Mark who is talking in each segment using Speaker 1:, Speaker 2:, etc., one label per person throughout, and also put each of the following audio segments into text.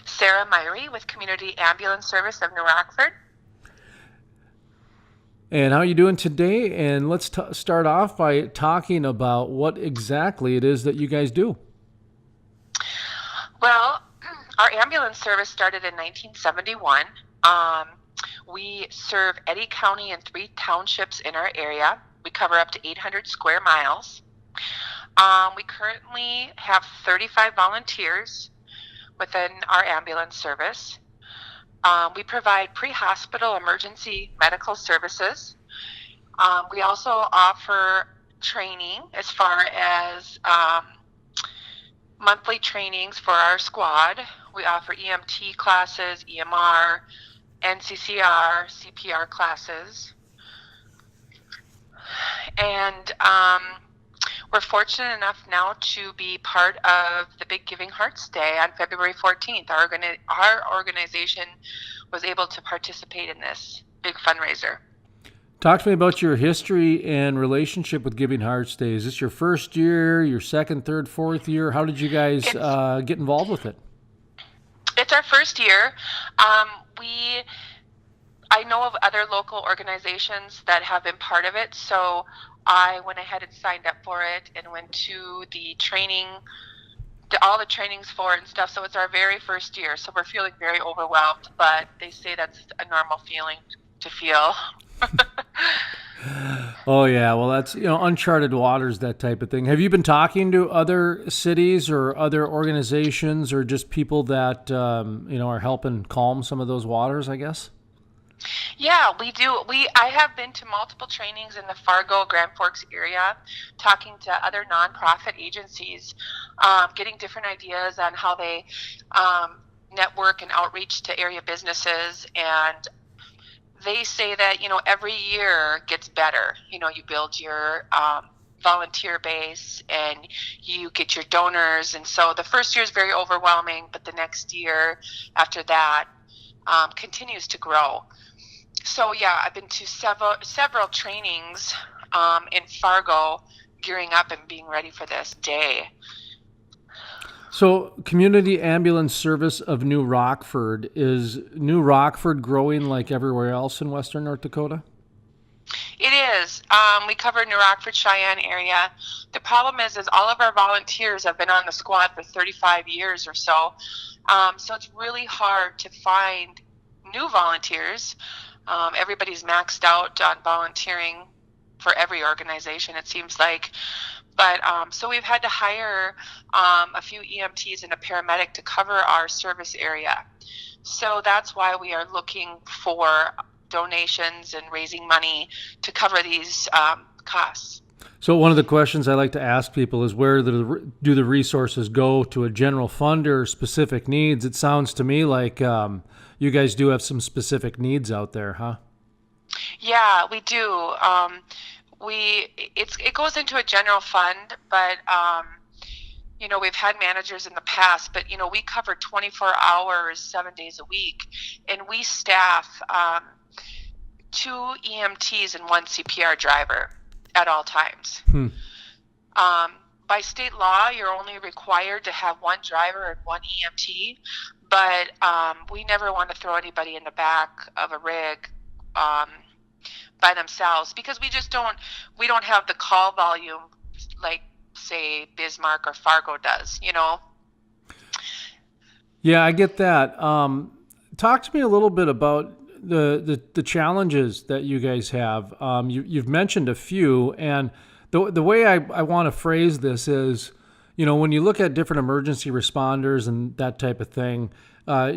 Speaker 1: Sara Myhre with Community Ambulance Service of New Rockford.
Speaker 2: And how are you doing today? And let's start off by talking about what exactly it is that you guys do.
Speaker 1: Well, our ambulance service started in 1971. Um, we serve Eddy County and 3 townships in our area. We cover up to 800 square miles. We currently have 35 volunteers within our ambulance service. We provide pre-hospital emergency medical services. We also offer training as far as monthly trainings for our squad. We offer EMT classes, EMR, NCCR, CPR classes. And we're fortunate enough now to be part of the Big Giving Hearts Day on February 14th. Our organization was able to participate in this big fundraiser.
Speaker 2: Talk to me about your history and relationship with Giving Hearts Day. Is this your first year, your second, third, fourth year? How did you guys get involved with it?
Speaker 1: It's our first year. I know of other local organizations that have been part of it, so I went ahead and signed up for it and went to the training, all the trainings for it and stuff. So it's our very first year, so we're feeling very overwhelmed, but they say that's a normal feeling to feel.
Speaker 2: Oh yeah, well that's uncharted waters, that type of thing. Have you been talking to other cities or other organizations or just people that are helping calm some of those waters, I guess?
Speaker 1: Yeah, we do. I have been to multiple trainings in the Fargo, Grand Forks area, talking to other nonprofit agencies, getting different ideas on how they network and outreach to area businesses. And they say that, every year gets better. You build your volunteer base and you get your donors. And so the first year is very overwhelming, but the next year after that continues to grow. So yeah, I've been to several trainings in Fargo, gearing up and being ready for this day.
Speaker 2: So, Community Ambulance Service of New Rockford, is New Rockford growing like everywhere else in Western North Dakota?
Speaker 1: It is. We cover New Rockford, Cheyenne area. The problem is all of our volunteers have been on the squad for 35 years or so. So it's really hard to find new volunteers. Everybody's maxed out on volunteering for every organization, it seems like. But so we've had to hire a few EMTs and a paramedic to cover our service area. So that's why we are looking for donations and raising money to cover these costs.
Speaker 2: So one of the questions I like to ask people is, where do the resources go? To a general fund or specific needs? It sounds to me like you guys do have some specific needs out there, huh?
Speaker 1: Yeah, we do. It goes into a general fund, but we've had managers in the past, but we cover 24 hours, 7 days a week, and we staff 2 EMTs and 1 CPR driver at all times. By state law, you're only required to have 1 driver and 1 EMT, but we never want to throw anybody in the back of a rig by themselves, because we don't have the call volume like, say, Bismarck or Fargo does.
Speaker 2: Yeah, I get that. Talk to me a little bit about the challenges that you guys have. You've mentioned a few, and the way I want to phrase this is, when you look at different emergency responders and that type of thing,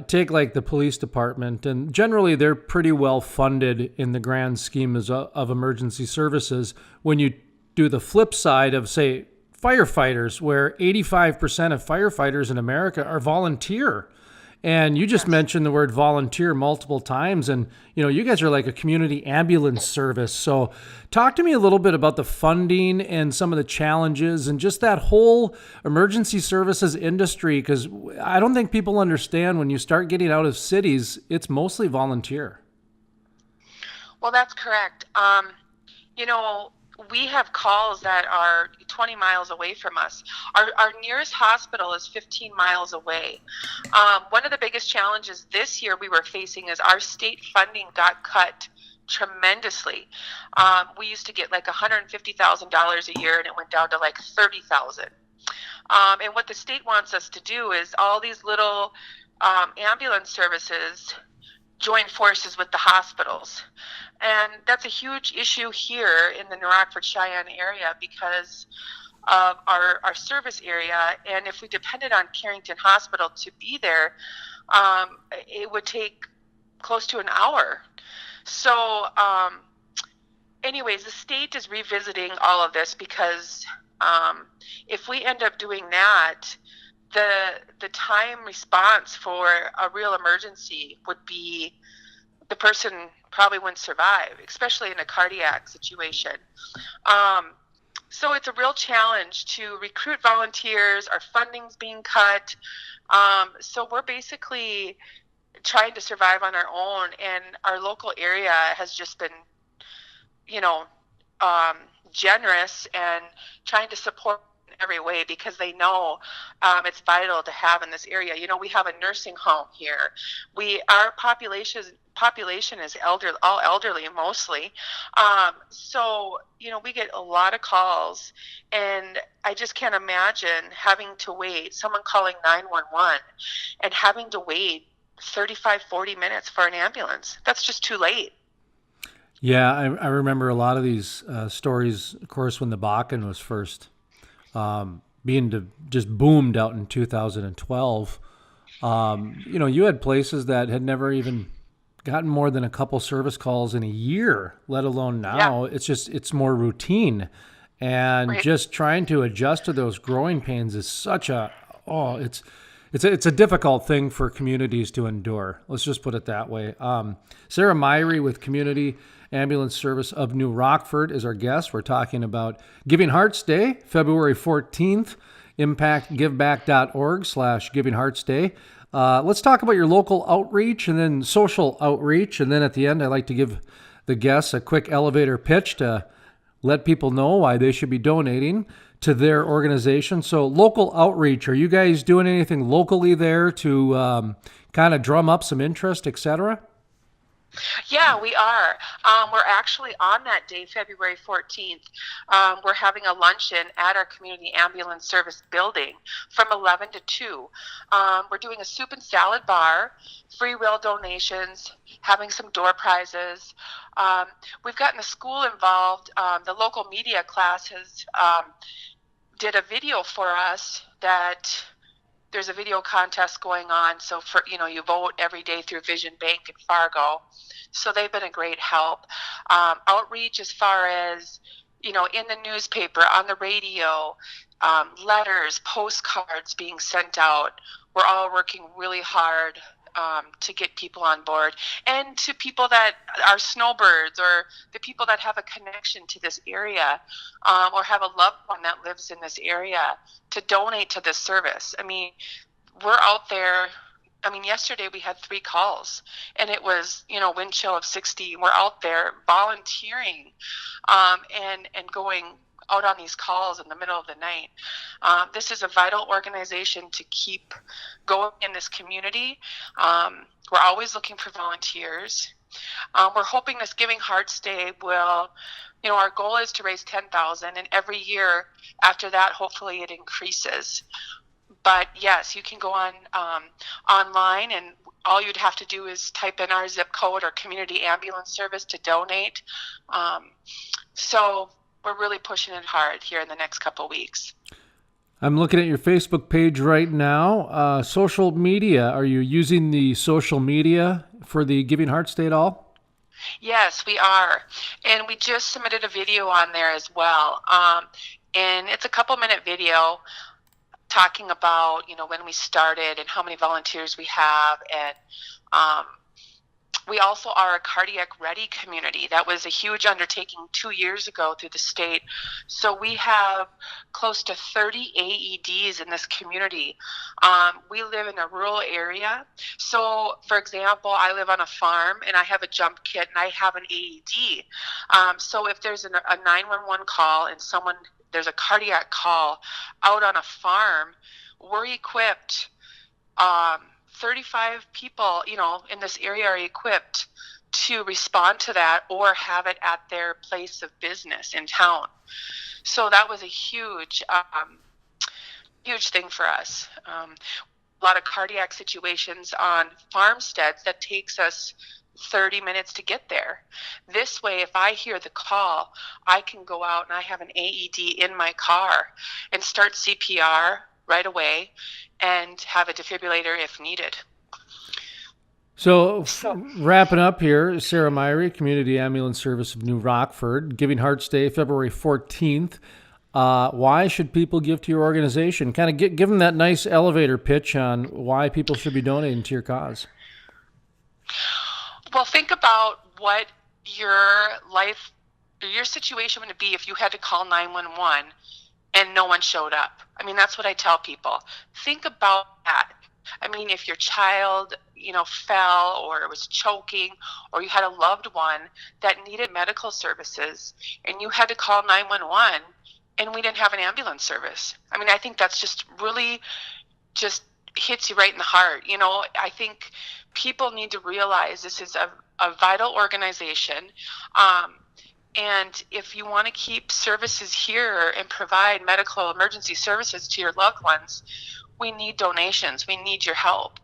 Speaker 2: take like the police department, and generally they're pretty well funded in the grand scheme of emergency services. When you do the flip side of, say, firefighters, where 85% of firefighters in America are volunteer. And you just mentioned the word volunteer multiple times, and you guys are like a community ambulance service. So talk to me a little bit about the funding and some of the challenges and just that whole emergency services industry, because I don't think people understand, when you start getting out of cities, it's mostly volunteer.
Speaker 1: Well, that's correct. we have calls that are 20 miles away from us. Our nearest hospital is 15 miles away. One of the biggest challenges this year we were facing is our state funding got cut tremendously. We used to get like $150,000 a year, and it went down to like 30,000. And what the state wants us to do is all these little ambulance services join forces with the hospitals. And that's a huge issue here in the New Rockford Cheyenne area because of our service area. And if we depended on Carrington Hospital to be there, it would take close to an hour. So, anyways, the state is revisiting all of this because if we end up doing that, the time response for a real emergency would be the person probably wouldn't survive, especially in a cardiac situation. So it's a real challenge to recruit volunteers. Our funding's being cut. So we're basically trying to survive on our own, and our local area has just been, you know, generous and trying to support in every way because they know it's vital to have in this area. You know, we have a nursing home here. Our population is all elderly mostly. So, you know, we get a lot of calls, and I just can't imagine having to wait, someone calling 911 and having to wait 35, 40 minutes for an ambulance. That's just too late.
Speaker 2: Yeah, I remember a lot of these stories, of course, when the Bakken was first just boomed out in 2012. You know, you had places that had never even gotten more than a couple service calls in a year, let alone now.
Speaker 1: Yeah,
Speaker 2: It's more routine. And
Speaker 1: right.
Speaker 2: just trying to adjust to those growing pains is such a, oh, it's a difficult thing for communities to endure. Let's just put it that way. Sara Myhre with Community Ambulance Service of New Rockford is our guest. We're talking about Giving Hearts Day, February 14th, impactgiveback.org/Giving Hearts Day. Let's talk about your local outreach and then social outreach. And then at the end, I like to give the guests a quick elevator pitch to let people know why they should be donating to their organization. So local outreach, are you guys doing anything locally there to kind of drum up some interest, etc.?
Speaker 1: Yeah, we are. We're actually on that day, February 14th. We're having a luncheon at our community ambulance service building from 11 to 2. We're doing a soup and salad bar, free will donations, having some door prizes. We've gotten the school involved. The local media class has did a video for us that there's a video contest going on. So for, you know, you vote every day through Vision Bank in Fargo. So they've been a great help. Outreach as far as, you know, in the newspaper, on the radio, letters, postcards being sent out. We're all working really hard to get people on board, and to people that are snowbirds or the people that have a connection to this area, or have a loved one that lives in this area, to donate to this service. I mean, we're out there. I mean, yesterday we had 3 calls, and it was, you know, wind chill of 60. We're out there volunteering, and going out on these calls in the middle of the night. This is a vital organization to keep going in this community. We're always looking for volunteers. We're hoping this Giving Hearts Day will, you know, our goal is to raise 10,000, and every year after that, hopefully it increases. But yes, you can go on online, and all you'd have to do is type in our zip code or community ambulance service to donate. So we're really pushing it hard here in the next couple of weeks.
Speaker 2: I'm looking at your Facebook page right now. Social media, are you using the social media for the Giving Hearts Day at all?
Speaker 1: Yes, we are. And we just submitted a video on there as well. And it's a couple-minute video talking about, you know, when we started and how many volunteers we have, and We also are a cardiac ready community. That was a huge undertaking 2 years ago through the state. So we have close to 30 AEDs in this community. We live in a rural area. So, for example, I live on a farm and I have a jump kit and I have an AED. So if there's a 911 call and there's a cardiac call out on a farm, we're equipped. 35 people, in this area are equipped to respond to that or have it at their place of business in town. So that was a huge thing for us. A lot of cardiac situations on farmsteads that takes us 30 minutes to get there. This way, if I hear the call, I can go out and I have an AED in my car and start CPR right away and have a defibrillator if needed.
Speaker 2: So wrapping up here, Sara Myhre, Community Ambulance Service of New Rockford, Giving Hearts Day, February 14th. Why should people give to your organization? Kind of give them that nice elevator pitch on why people should be donating to your cause.
Speaker 1: Well, think about what your situation would be if you had to call 911 and no one showed up. I mean, that's what I tell people. Think about that. I mean, if your child, fell or was choking, or you had a loved one that needed medical services and you had to call 911 and we didn't have an ambulance service. I mean, I think that's just really just hits you right in the heart. I think people need to realize this is a vital organization. And if you want to keep services here and provide medical emergency services to your loved ones, we need donations. We need your help,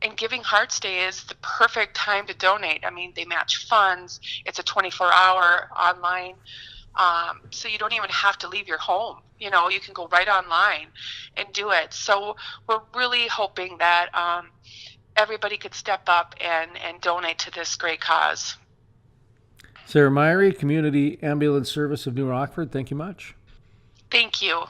Speaker 1: and Giving Hearts Day is the perfect time to donate. I mean, they match funds. It's a 24-hour online, so you don't even have to leave your home. You can go right online and do it. So we're really hoping that everybody could step up and donate to this great cause.
Speaker 2: Sara Myhre, Community Ambulance Service of New Rockford, thank you much.
Speaker 1: Thank you.